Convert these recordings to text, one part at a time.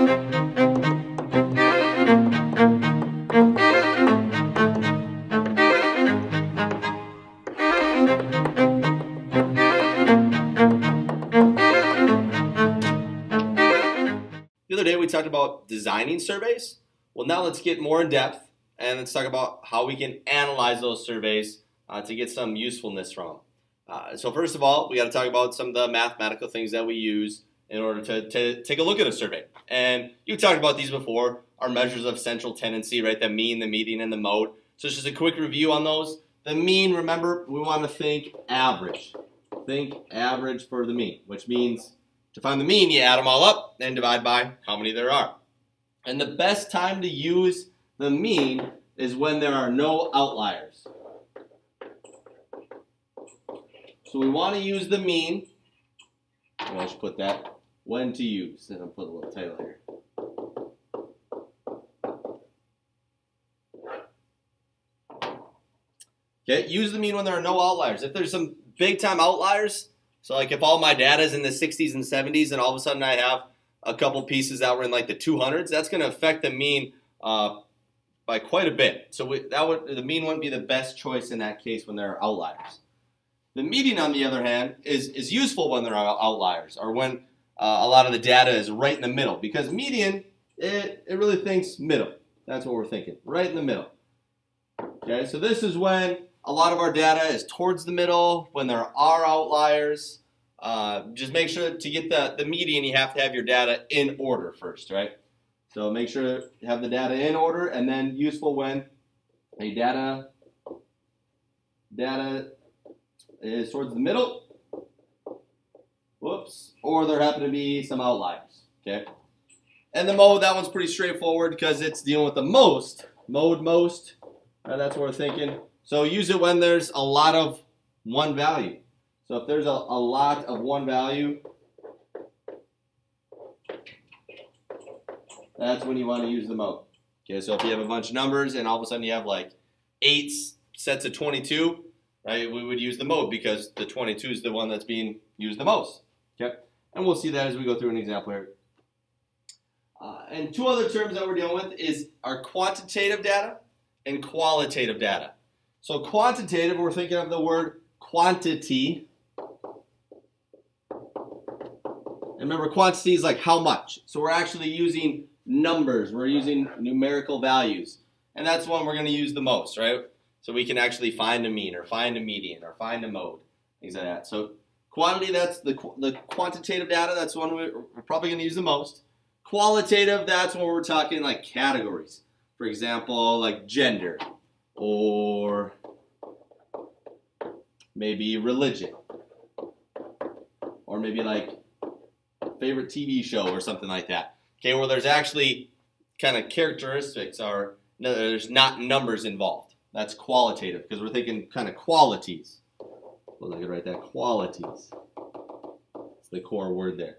The other day we talked about designing surveys. Well, now let's get more in depth and let's talk about how we can analyze those surveys to get some usefulness from them. So first of all, we got to talk about some of the mathematical things that we use in order to take a look at a survey. And you talked about these before, our measures of central tendency, right? The mean, the median, and the mode. So it's just a quick review on those. The mean, remember, we want to think average. Think average for the mean, which means to find the mean, you add them all up and divide by how many there are. And the best time to use the mean is when there are no outliers. So we want to use the mean. I should put that when to use. And I'll put a little title here. Okay, use the mean when there are no outliers. If there's some big time outliers, so like if all my data is in the 60s and 70s and all of a sudden I have a couple pieces that were in like the 200s, that's going to affect the mean by quite a bit. So the mean wouldn't be the best choice in that case when there are outliers. The median, on the other hand, is useful when there are outliers or when a lot of the data is right in the middle, because median, it really thinks middle. That's what we're thinking, right in the middle. Okay, so this is when a lot of our data is towards the middle. When there are outliers, just make sure to get the median, you have to have your data in order first, right? So make sure to have the data in order, and then useful when a data is towards the middle, whoops, or there happen to be some outliers, okay? And the mode, that one's pretty straightforward because it's dealing with the most, most, that's what we're thinking. So use it when there's a lot of one value. So if there's a lot of one value, that's when you want to use the mode. Okay, so if you have a bunch of numbers and all of a sudden you have like 8 sets of 22, right, we would use the mode because the 22 is the one that's being used the most. Okay, and we'll see that as we go through an example here. And two other terms that we're dealing with is our quantitative data and qualitative data. So quantitative, we're thinking of the word quantity. And remember, quantity is like how much. So we're actually using numbers. We're using numerical values. And that's one we're going to use the most, right? So we can actually find a mean or find a median or find a mode, things like that. So quantity, that's the quantitative data. That's one we're probably going to use the most. Qualitative, that's when we're talking like categories. For example, like gender, or maybe religion, or maybe like favorite TV show or something like that. Okay, where there's actually kind of characteristics, or no, there's not numbers involved. That's qualitative because we're thinking kind of qualities. Well, I could write that, qualities. It's the core word there.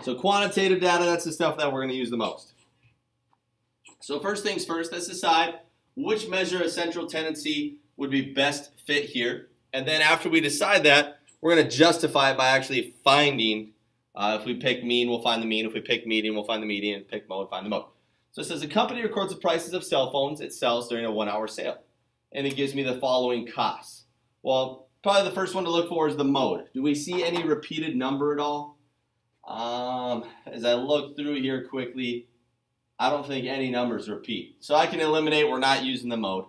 So quantitative data, that's the stuff that we're going to use the most. So first things first, let's decide which measure of central tendency would be best fit here. And then after we decide that, we're going to justify it by actually finding, if we pick mean, we'll find the mean. If we pick median, we'll find the median. Pick mode, find the mode. So it says a company records the prices of cell phones it sells during a 1-hour sale. And it gives me the following costs. Well, probably the first one to look for is the mode. Do we see any repeated number at all? As I look through here quickly, I don't think any numbers repeat. So I can eliminate, we're not using the mode.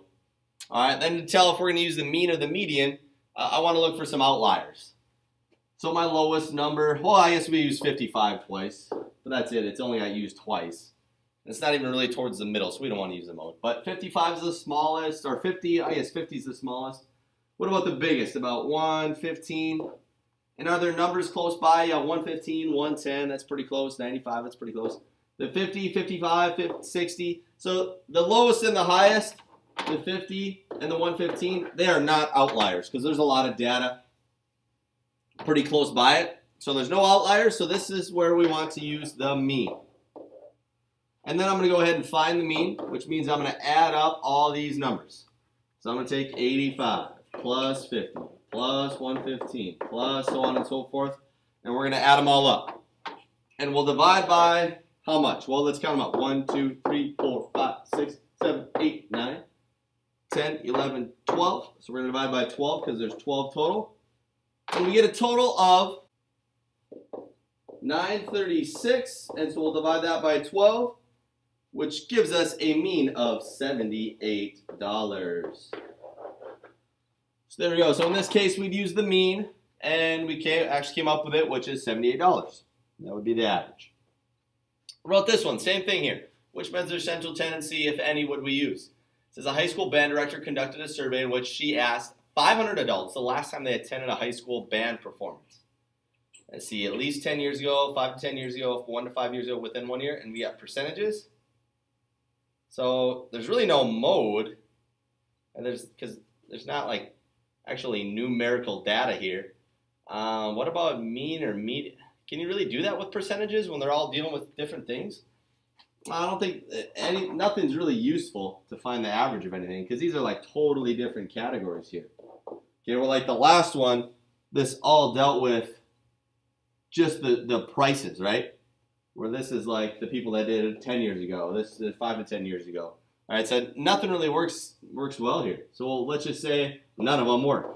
All right, then to tell if we're going to use the mean or the median, I want to look for some outliers. So my lowest number, well, I guess we use 55 twice, but that's it. It's only I used twice. It's not even really towards the middle, so we don't want to use the mode. But 55 is the smallest, or 50, I guess 50 is the smallest. What about the biggest? About 115. And are there numbers close by? Yeah, 115, 110, that's pretty close. 95, that's pretty close. The 50, 55, 50, 60. So the lowest and the highest, the 50 and the 115, they are not outliers because there's a lot of data pretty close by it. So there's no outliers, so this is where we want to use the mean. And then I'm going to go ahead and find the mean, which means I'm going to add up all these numbers. So I'm going to take 85 plus 50 plus 115 plus so on and so forth, and we're going to add them all up. And we'll divide by how much? Well, let's count them up. 1, 2, 3, 4, 5, 6, 7, 8, 9, 10, 11, 12. So we're going to divide by 12 because there's 12 total. And we get a total of 936. And so we'll divide that by 12, which gives us a mean of $78. So there we go. So in this case, we'd use the mean, and we actually came up with it, which is $78. That would be the average. Wrote this one, same thing here. Which methods or central tendency, if any, would we use? It says a high school band director conducted a survey in which she asked 500 adults the last time they attended a high school band performance. Let's see, at least 10 years ago, 5 to 10 years ago, 1 to 5 years ago, within 1 year, and we got percentages. So there's really no mode, and because there's not like actually numerical data here. What about mean or median? Can you really do that with percentages when they're all dealing with different things? I don't think nothing's really useful to find the average of anything because these are like totally different categories here. Okay, well, like the last one, this all dealt with just the prices, right? Where this is like the people that did it 10 years ago. This is 5 to 10 years ago. All right, so nothing really works well here. So let's just say none of them work.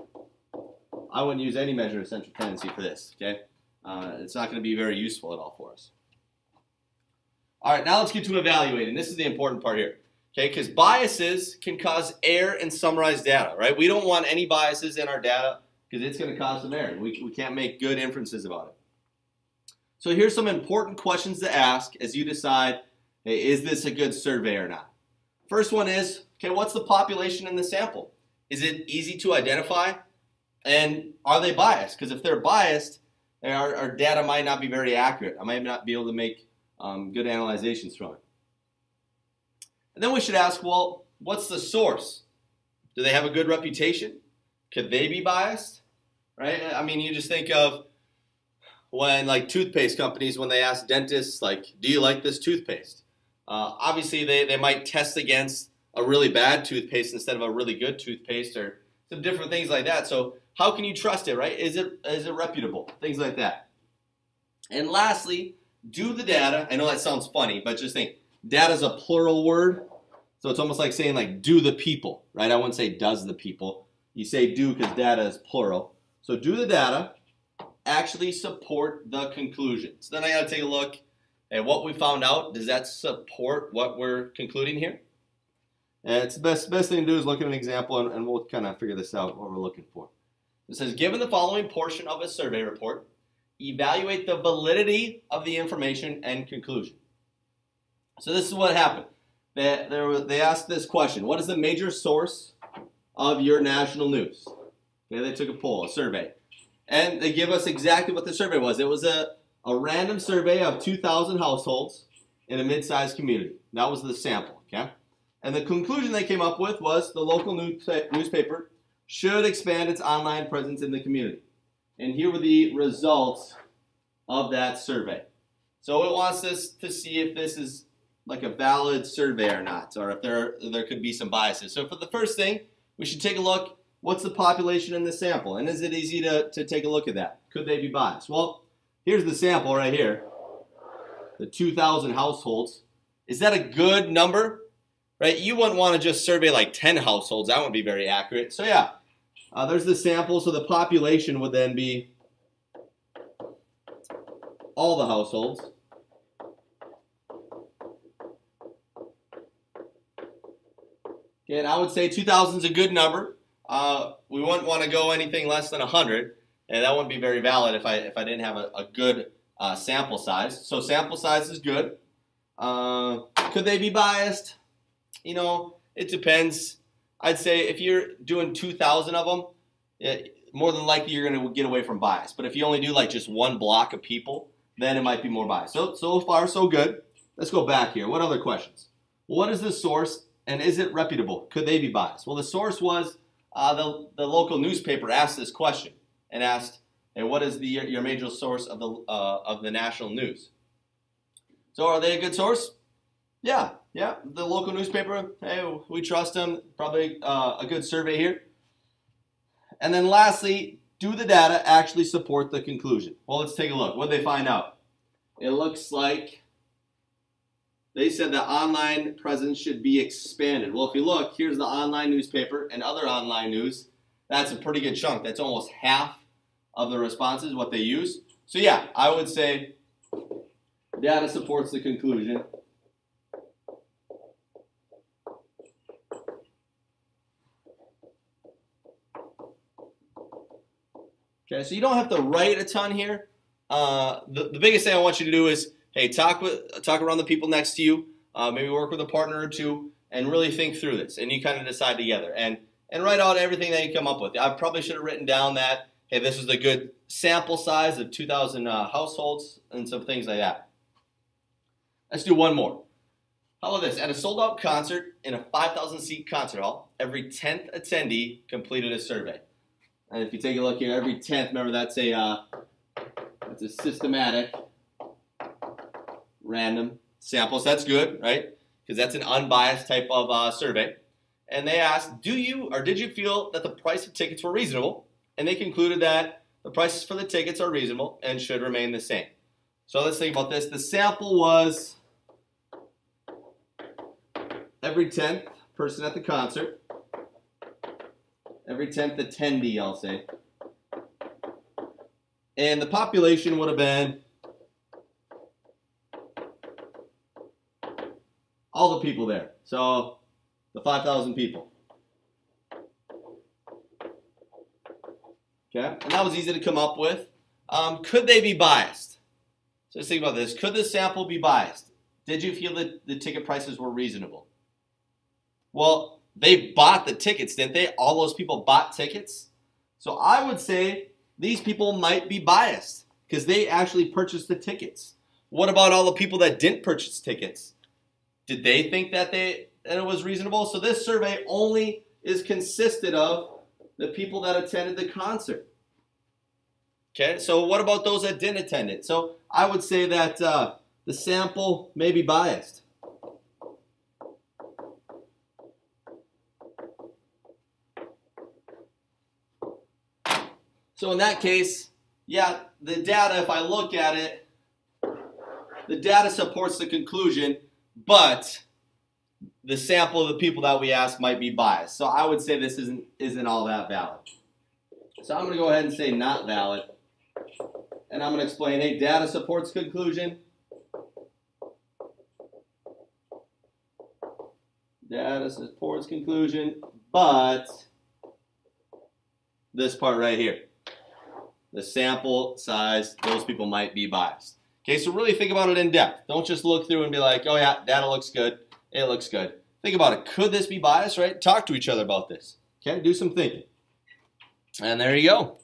I wouldn't use any measure of central tendency for this, okay? It's not going to be very useful at all for us. All right, now let's get to evaluating. This is the important part here, okay? Because biases can cause error in summarized data, right? We don't want any biases in our data because it's going to cause some error. We can't make good inferences about it. So here's some important questions to ask as you decide, hey, is this a good survey or not? First one is, okay, what's the population in the sample? Is it easy to identify? And are they biased? Because if they're biased, our data might not be very accurate. I might not be able to make good analyzations from it. And then we should ask, well, what's the source? Do they have a good reputation? Could they be biased? Right? I mean, you just think of when like toothpaste companies, when they ask dentists, like, do you like this toothpaste? Obviously, they might test against a really bad toothpaste instead of a really good toothpaste or some different things like that. So how can you trust it, right? Is it reputable? Things like that. And lastly, do the data. I know that sounds funny, but just think, data is a plural word. So it's almost like saying like do the people, right? I wouldn't say does the people. You say do because data is plural. So do the data actually support the conclusion. So then I got to take a look at what we found out. Does that support what we're concluding here? And it's the best thing to do is look at an example and we'll kind of figure this out, what we're looking for. It says, given the following portion of a survey report, evaluate the validity of the information and conclusion. So this is what happened. They asked this question: what is the major source of your national news? Okay, they took a poll, a survey. And they give us exactly what the survey was. It was a random survey of 2,000 households in a mid-sized community. That was the sample, okay? And the conclusion they came up with was the local newspaper should expand its online presence in the community. And here were the results of that survey. So it wants us to see if this is like a valid survey or not, or if there could be some biases. So for the first thing, we should take a look, what's the population in the sample? And is it easy to take a look at that? Could they be biased? Well, here's the sample right here, the 2,000 households. Is that a good number? Right? You wouldn't want to just survey like 10 households. That wouldn't be very accurate. So yeah, there's the sample. So the population would then be all the households. Okay, and I would say 2,000 is a good number. We wouldn't want to go anything less than 100, and that wouldn't be very valid if I didn't have a good sample size. So sample size is good. Could they be biased? You know, it depends. I'd say if you're doing 2,000 of them, more than likely you're going to get away from bias. But if you only do like just one block of people, then it might be more biased. So far, so good. Let's go back here. What other questions? What is the source, and is it reputable? Could they be biased? Well, the source was the local newspaper asked this question and asked, hey, what is your major source of the national news? So are they a good source? Yeah, the local newspaper, hey, we trust them, probably a good survey here. And then lastly, do the data actually support the conclusion? Well, let's take a look. What did they find out? It looks like They said that online presence should be expanded. Well, if you look, here's the online newspaper and other online news. That's a pretty good chunk. That's almost half of the responses, what they use. So yeah, I would say data supports the conclusion. Okay, so you don't have to write a ton here. The biggest thing I want you to do is, hey, talk around the people next to you, maybe work with a partner or two, and really think through this. And you kind of decide together and write out everything that you come up with. I probably should have written down that, hey, this is a good sample size of 2,000 households and some things like that. Let's do one more. How about this? At a sold-out concert in a 5,000-seat concert hall, every 10th attendee completed a survey. And if you take a look here, every 10th, remember that's a systematic, random sample. So that's good, right? Because that's an unbiased type of survey. And they asked, did you feel that the price of tickets were reasonable? And they concluded that the prices for the tickets are reasonable and should remain the same. So let's think about this. The sample was every 10th person at the concert, every 10th attendee, I'll say. And the population would have been all the people there. So the 5,000 people. Okay, and that was easy to come up with. Could they be biased? So let's think about this. Could the sample be biased? Did you feel that the ticket prices were reasonable? Well, they bought the tickets, didn't they? All those people bought tickets. So I would say these people might be biased because they actually purchased the tickets. What about all the people that didn't purchase tickets? Did they think that it was reasonable? So this survey only is consisted of the people that attended the concert. Okay, so what about those that didn't attend it? So I would say that the sample may be biased. So in that case, yeah, the data, if I look at it, the data supports the conclusion, but the sample of the people that we asked might be biased. So I would say this isn't all that valid. So I'm going to go ahead and say not valid. And I'm going to explain, hey, data supports conclusion. Data supports conclusion, but this part right here. The sample size, those people might be biased. Okay, so really think about it in depth. Don't just look through and be like, oh yeah, data looks good. It looks good. Think about it. Could this be biased, right? Talk to each other about this. Okay, do some thinking. And there you go.